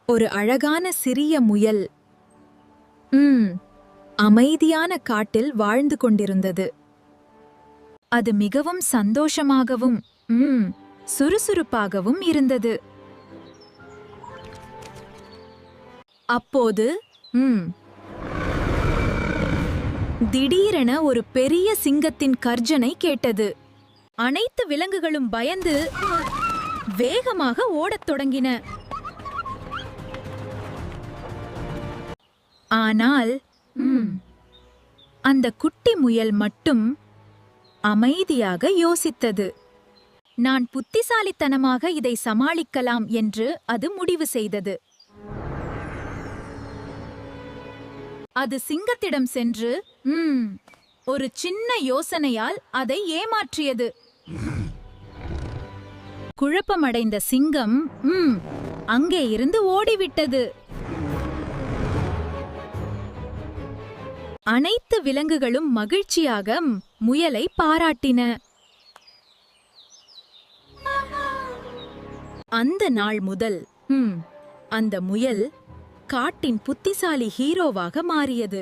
ஒரு அழகான சிறிய முயல் அமைதியான காட்டில் வாழ்ந்து கொண்டிருந்தது. அது மிகவும் சந்தோஷமாகவும் சுறுசுறுப்பாகவும் இருந்தது. அப்போது திடீரென ஒரு பெரிய சிங்கத்தின் கர்ஜனை கேட்டது. அனைத்து விலங்குகளும் பயந்து வேகமாக ஓடத் தொடங்கின. ஆனால் அந்த குட்டி முயல் மட்டும் அமைதியாக யோசித்தது. நான் புத்திசாலித்தனமாக இதை சமாளிக்கலாம் என்று அது முடிவு செய்தது. அது சிங்கத்திடம் சென்று ஒரு சின்ன யோசனையால் அதை ஏமாற்றியது. குழப்பமடைந்த சிங்கம் அங்கே இருந்து ஓடிவிட்டது. அனைத்து விலங்குகளும் மகிழ்ச்சியாக முயலை பாராட்டின. அந்த நாள் முதல் அந்த முயல் காட்டின் புத்திசாலி ஹீரோவாக மாறியது.